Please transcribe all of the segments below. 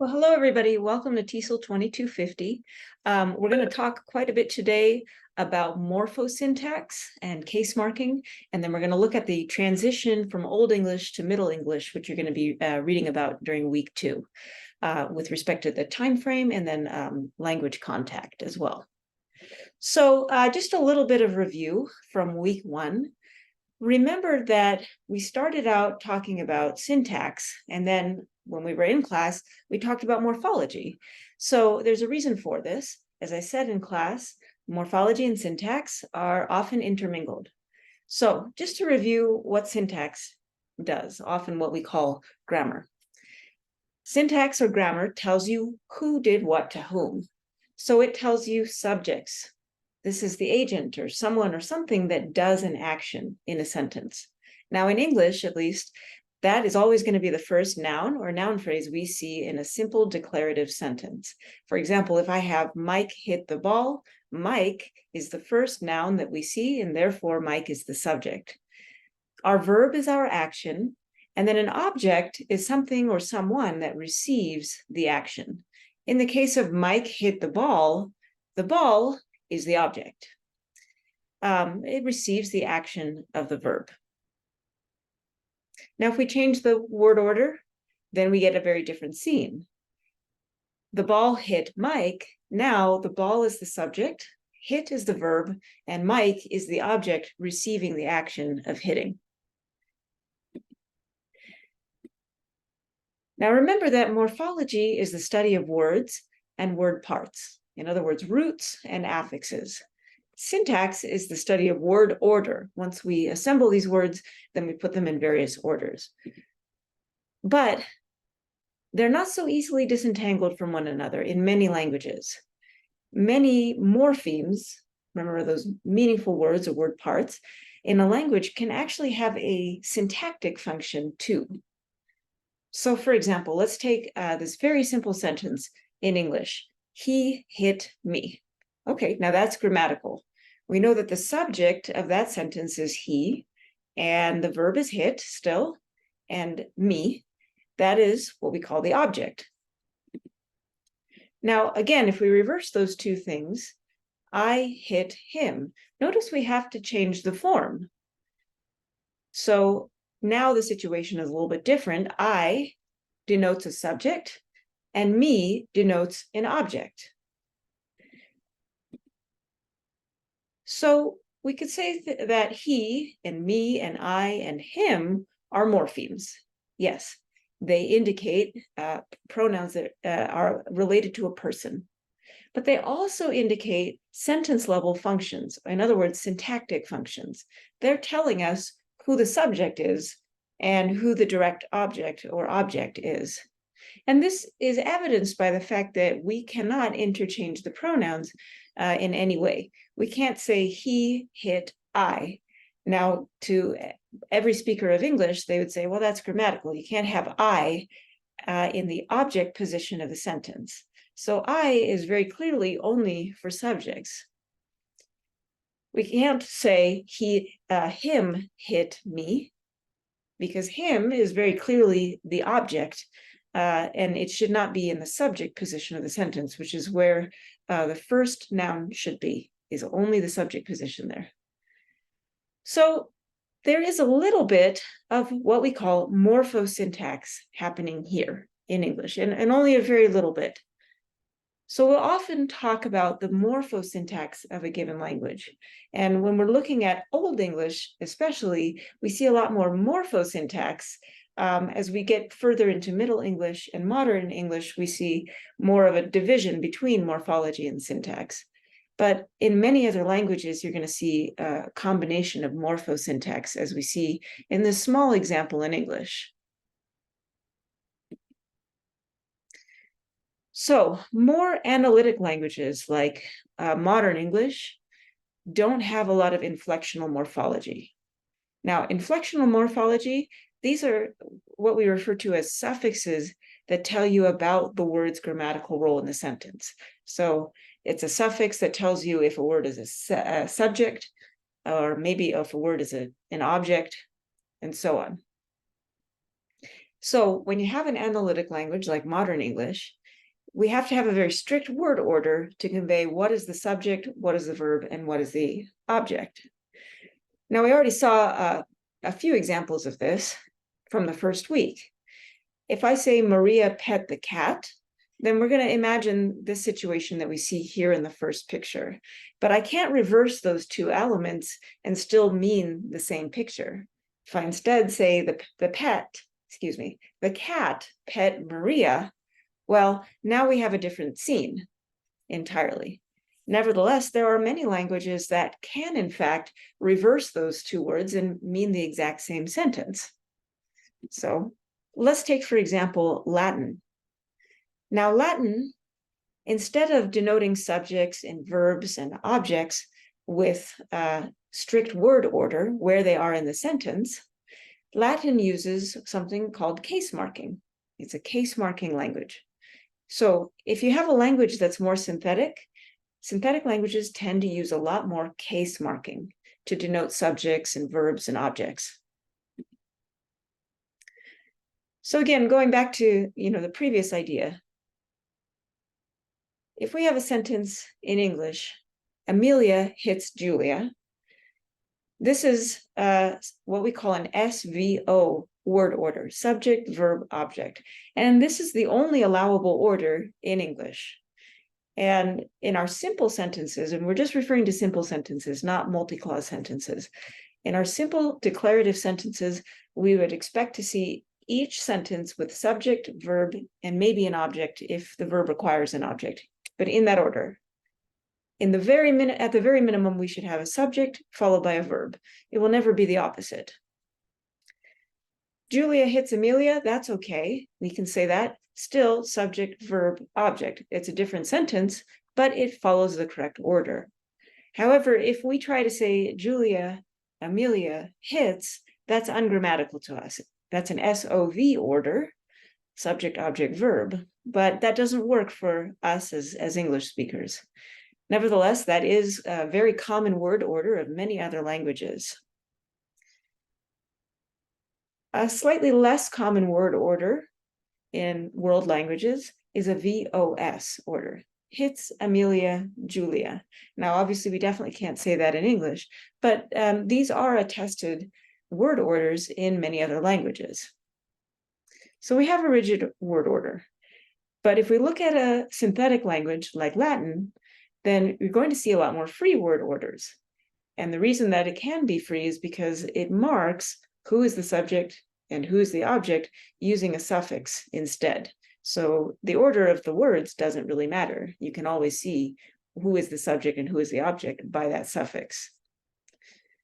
Well, hello, everybody. Welcome to TESOL 2250. We're going to talk quite a bit today about morphosyntax and case marking, and then we're going to look at the transition from Old English to Middle English, which you're going to be reading about during week 2, with respect to the time frame and then language contact as well. So just a little bit of review from week 1. Remember that we started out talking about syntax, and then when we were in class, we talked about morphology. So there's a reason for this. As I said in class, morphology and syntax are often intermingled. So just to review what syntax does, often what we call grammar. Syntax or grammar tells you who did what to whom. So it tells you subjects. This is the agent or someone or something that does an action in a sentence. Now, in English, at least, that is always going to be the first noun or noun phrase we see in a simple declarative sentence. For example, if I have Mike hit the ball, Mike is the first noun that we see, and therefore Mike is the subject. Our verb is our action, and then an object is something or someone that receives the action. In the case of Mike hit the ball is the object. It receives the action of the verb. Now, if we change the word order, then we get a very different scene. The ball hit Mike. Now the ball is the subject, hit is the verb, and Mike is the object receiving the action of hitting. Now remember that morphology is the study of words and word parts. In other words, roots and affixes. Syntax is the study of word order. Once we assemble these words, then we put them in various orders. But they're not so easily disentangled from one another in many languages. Many morphemes, remember those meaningful words or word parts, in a language can actually have a syntactic function too. So for example, let's take this very simple sentence in English. He hit me. Okay, now that's grammatical. We know that the subject of that sentence is he, and the verb is hit still, and me. That is what we call the object. Now, again, if we reverse those two things, I hit him. Notice we have to change the form. So now the situation is a little bit different. I denotes a subject, and me denotes an object. So we could say that he and me and I and him are morphemes. Yes, they indicate pronouns that are related to a person, but they also indicate sentence level functions. In other words, syntactic functions. They're telling us who the subject is and who the direct object or object is. And this is evidenced by the fact that we cannot interchange the pronouns in any way. We can't say he hit I. Now, to every speaker of English, they would say, well, that's grammatical. You can't have I in the object position of the sentence. So I is very clearly only for subjects. We can't say him hit me, because him is very clearly the object, and it should not be in the subject position of the sentence, which is where the first noun should be, is only the subject position there. So there is a little bit of what we call morphosyntax happening here in English, and only a very little bit. So we'll often talk about the morphosyntax of a given language. And when we're looking at Old English, especially, we see a lot more morphosyntax. As we get further into Middle English and Modern English, we see more of a division between morphology and syntax. But in many other languages, you're going to see a combination of morphosyntax, as we see in this small example in English. So more analytic languages like Modern English don't have a lot of inflectional morphology. Now, inflectional morphology, these are what we refer to as suffixes that tell you about the word's grammatical role in the sentence. So it's a suffix that tells you if a word is a subject, or maybe if a word is an object, and so on. So when you have an analytic language like modern English, we have to have a very strict word order to convey what is the subject, what is the verb, and what is the object. Now, we already saw a few examples of this from the first week. If I say Maria pet the cat, then we're going to imagine this situation that we see here in the first picture. But I can't reverse those two elements and still mean the same picture. If I instead say the cat pet Maria, well, now we have a different scene entirely. Nevertheless, there are many languages that can, in fact, reverse those two words and mean the exact same sentence. So let's take, for example, Latin. Now, Latin, instead of denoting subjects and verbs and objects with strict word order where they are in the sentence, Latin uses something called case marking. It's a case marking language. So if you have a language that's more synthetic languages tend to use a lot more case marking to denote subjects and verbs and objects. So again, going back to the previous idea, if we have a sentence in English, Amelia hits Julia, this is what we call an SVO word order, subject, verb, object. And this is the only allowable order in English. And in our simple sentences, and we're just referring to simple sentences, not multi-clause sentences. In our simple declarative sentences, we would expect to see each sentence with subject, verb, and maybe an object if the verb requires an object, but in that order. At the very minimum, we should have a subject followed by a verb. It will never be the opposite. Julia hits Amelia, that's okay. We can say that. Still, subject, verb, object. It's a different sentence, but it follows the correct order. However, if we try to say Julia, Amelia hits, that's ungrammatical to us. That's an SOV order, subject, object, verb, but that doesn't work for us as English speakers. Nevertheless, that is a very common word order of many other languages. A slightly less common word order in world languages is a VOS order. Hits Amelia, Julia. Now, obviously, we definitely can't say that in English, but these are attested word orders in many other languages. So we have a rigid word order. But if we look at a synthetic language like Latin, then you're going to see a lot more free word orders. And the reason that it can be free is because it marks who is the subject and who is the object using a suffix instead. So the order of the words doesn't really matter. You can always see who is the subject and who is the object by that suffix.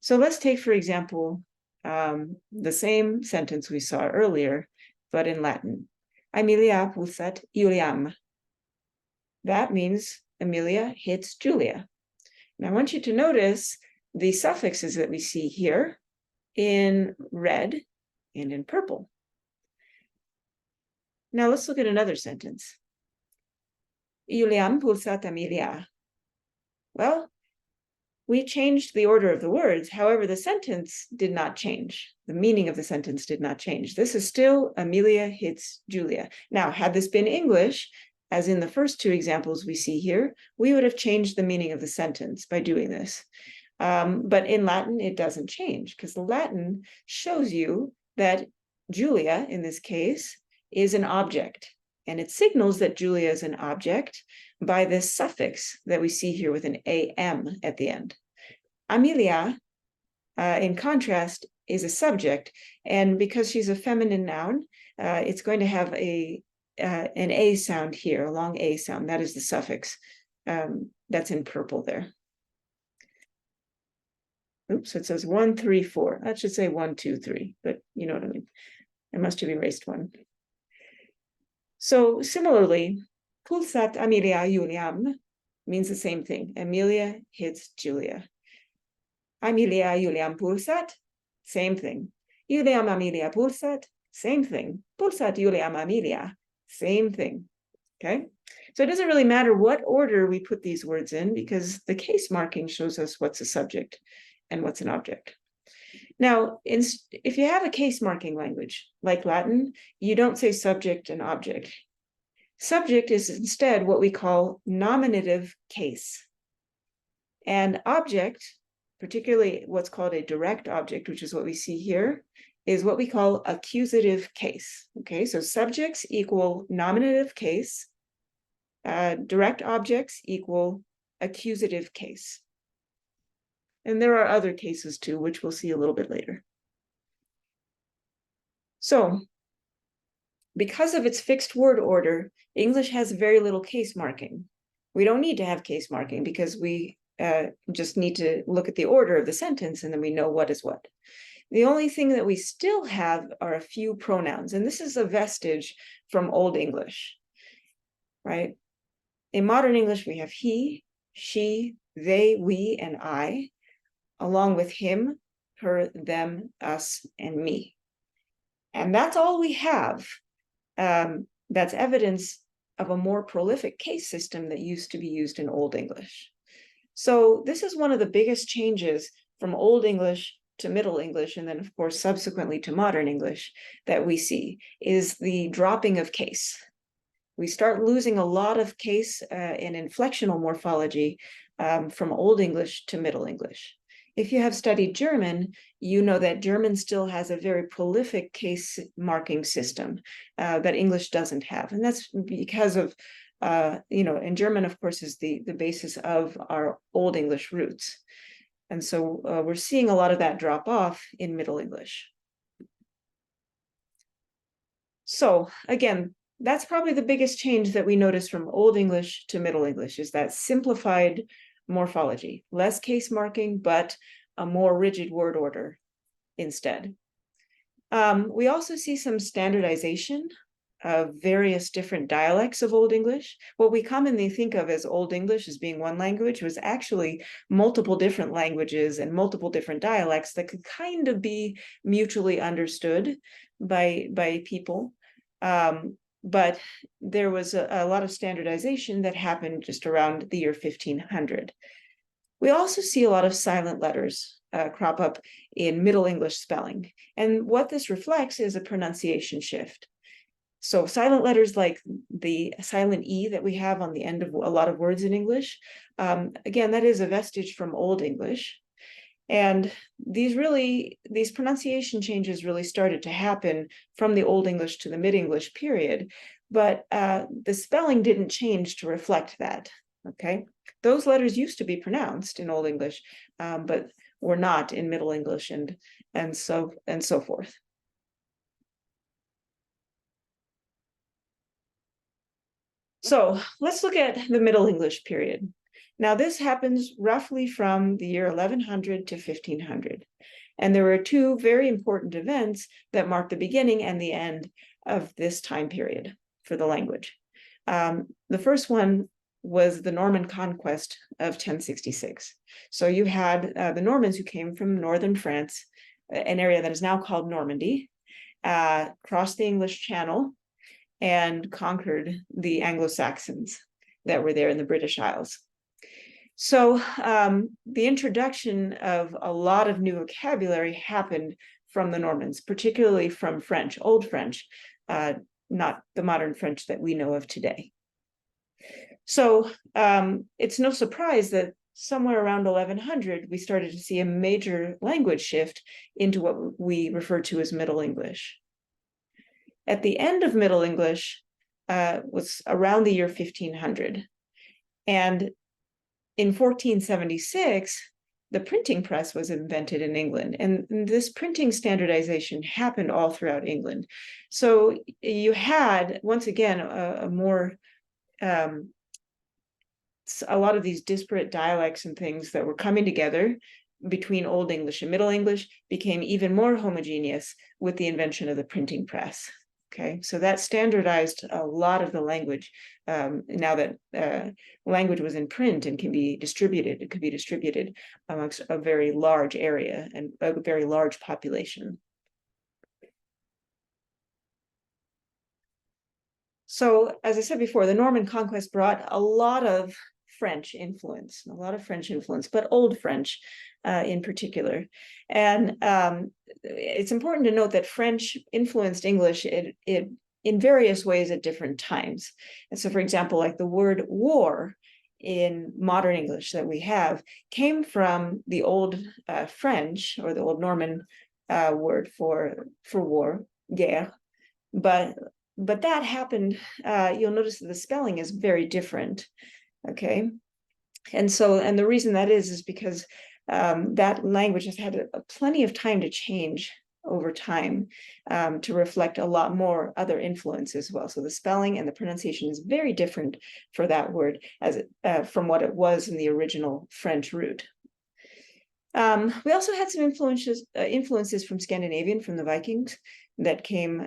So let's take, for example, the same sentence we saw earlier, but in Latin. Amelia pulsat Iuliam. That means Amelia hits Julia. Now I want you to notice the suffixes that we see here in red and in purple. Now let's look at another sentence. Iuliam pulsat Amelia. Well, we changed the order of the words. However, the sentence did not change. The meaning of the sentence did not change. This is still Amelia hits Julia. Now, had this been English, as in the first two examples we see here, we would have changed the meaning of the sentence by doing this. But in Latin, it doesn't change because Latin shows you that Julia, in this case, is an object. And it signals that Julia is an object by this suffix that we see here with an am at the end. Amelia, in contrast, is a subject. And because she's a feminine noun, it's going to have an a sound here, a long a sound. That is the suffix that's in purple there. Oops, it says 1, 3, 4. That should say 1, 2, 3, but you know what I mean. I must have erased one. So similarly, pulsat Amelia Iuliam means the same thing. Amelia hits Julia. Amelia Iuliam pulsat, same thing. Iuliam Amelia pulsat, same thing. Pulsat Iuliam Amelia, same thing. Okay, so it doesn't really matter what order we put these words in because the case marking shows us what's a subject and what's an object. Now, if you have a case marking language like Latin, you don't say subject and object. Subject is instead what we call nominative case. And object, particularly what's called a direct object, which is what we see here, is what we call accusative case. Okay, so subjects equal nominative case, direct objects equal accusative case. And there are other cases too, which we'll see a little bit later. So, because of its fixed word order, English has very little case marking. We don't need to have case marking because we just need to look at the order of the sentence and then we know what is what. The only thing that we still have are a few pronouns, and this is a vestige from Old English, right? In modern English, we have he, she, they, we, and I, along with him, her, them, us, and me. And that's all we have. That's evidence of a more prolific case system that used to be used in Old English. So this is one of the biggest changes from Old English to Middle English, and then of course subsequently to modern English, that we see is the dropping of case. We start losing a lot of case and inflectional morphology from Old English to Middle English. If you have studied German, you know that German still has a very prolific case marking system that English doesn't have. And that's because of, and German, of course, is the basis of our Old English roots. And so we're seeing a lot of that drop off in Middle English. So again, that's probably the biggest change that we notice from Old English to Middle English, is that simplified morphology, less case marking, but a more rigid word order instead. We also see some standardization of various different dialects of Old English. What we commonly think of as Old English as being one language was actually multiple different languages and multiple different dialects that could kind of be mutually understood by people. But there was a lot of standardization that happened just around the year 1500. We also see a lot of silent letters crop up in Middle English spelling. And what this reflects is a pronunciation shift. So silent letters like the silent E that we have on the end of a lot of words in English, again, that is a vestige from Old English. And these pronunciation changes really started to happen from the Old English to the Mid-English period, but the spelling didn't change to reflect that, okay? Those letters used to be pronounced in Old English, but were not in Middle English and so forth. So let's look at the Middle English period. Now, this happens roughly from the year 1100 to 1500. And there were two very important events that mark the beginning and the end of this time period for the language. The first one was the Norman conquest of 1066. So you had the Normans who came from northern France, an area that is now called Normandy, crossed the English Channel and conquered the Anglo-Saxons that were there in the British Isles. So the introduction of a lot of new vocabulary happened from the Normans, particularly from French, Old French, not the modern French that we know of today. So it's no surprise that somewhere around 1100, we started to see a major language shift into what we refer to as Middle English. At the end of Middle English was around the year 1500. And in 1476, the printing press was invented in England. And this printing standardization happened all throughout England. So you had, once again, a lot of these disparate dialects and things that were coming together between Old English and Middle English became even more homogeneous with the invention of the printing press. Okay, so that standardized a lot of the language. Now that language was in print and can be distributed, it could be distributed amongst a very large area and a very large population. So, as I said before, the Norman conquest brought a lot of French influence, but Old French in particular. And it's important to note that French influenced English in various ways at different times. And so, for example, like the word war in modern English that we have came from the old French or the old Norman word for war, guerre. But that happened, you'll notice that the spelling is very different, okay? And the reason that is because that language has had plenty of time to change over time to reflect a lot more other influence as well. So the spelling and the pronunciation is very different for that word from what it was in the original French root. We also had some influences from Scandinavian, from the Vikings, that came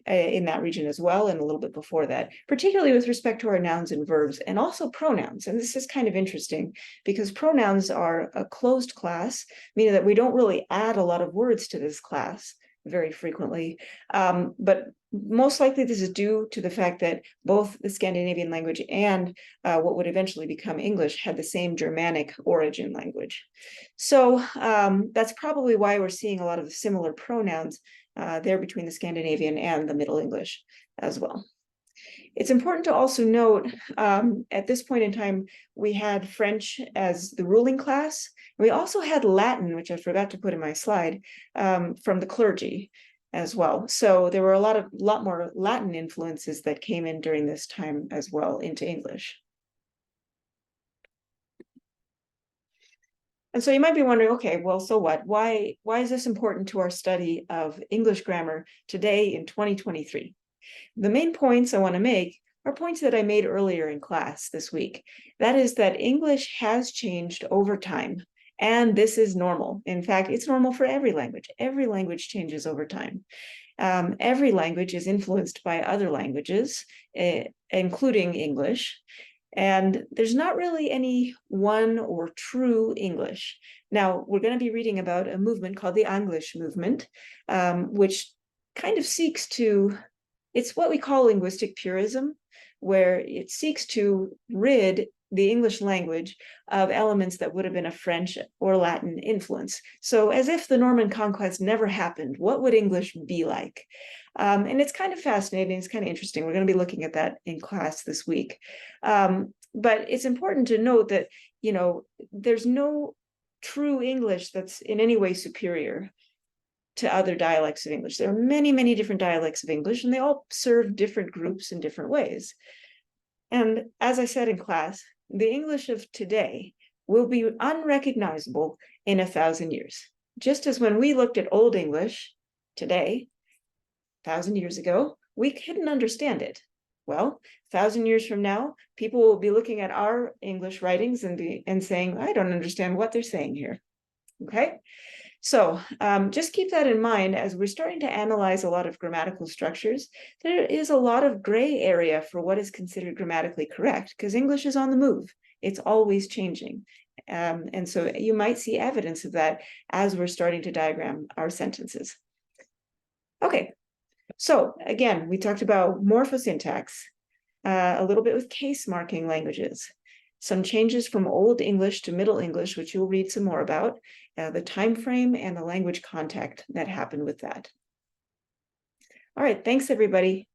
in that region as well, and a little bit before that, particularly with respect to our nouns and verbs, and also pronouns. And this is kind of interesting because pronouns are a closed class, meaning that we don't really add a lot of words to this class very frequently. But most likely this is due to the fact that both the Scandinavian language and what would eventually become English had the same Germanic origin language. So that's probably why we're seeing a lot of the similar pronouns there between the Scandinavian and the Middle English as well. It's important to also note at this point in time, we had French as the ruling class. We also had Latin, which I forgot to put in my slide, from the clergy as well. So there were a lot more Latin influences that came in during this time as well into English. And so you might be wondering, okay, well, so what? Why is this important to our study of English grammar today in 2023? The main points I want to make are points that I made earlier in class this week. That is that English has changed over time, and this is normal. In fact, it's normal for every language. Every language changes over time. Every language is influenced by other languages, including English. And there's not really any one or true English. Now, we're going to be reading about a movement called the English movement, which kind of seeks to, it's what we call linguistic purism, where it seeks to rid the English language of elements that would have been a French or Latin influence. So as if the Norman conquest never happened, what would English be like? And it's kind of fascinating, it's kind of interesting. We're going to be looking at that in class this week. But it's important to note that, you know, there's no true English that's in any way superior to other dialects of English. There are many, many different dialects of English, and they all serve different groups in different ways. And as I said in class, the English of today will be unrecognizable in 1,000 years. Just as when we looked at Old English today, 1,000 years ago, we couldn't understand it. Well, 1,000 years from now, people will be looking at our English writings and saying, I don't understand what they're saying here. Okay? So just keep that in mind as we're starting to analyze a lot of grammatical structures. There is a lot of gray area for what is considered grammatically correct because English is on the move. It's always changing. And so you might see evidence of that as we're starting to diagram our sentences. Okay, so again, we talked about morphosyntax, a little bit with case marking languages, some changes from Old English to Middle English, which you'll read some more about, the time frame and the language contact that happened with that. All right, thanks everybody.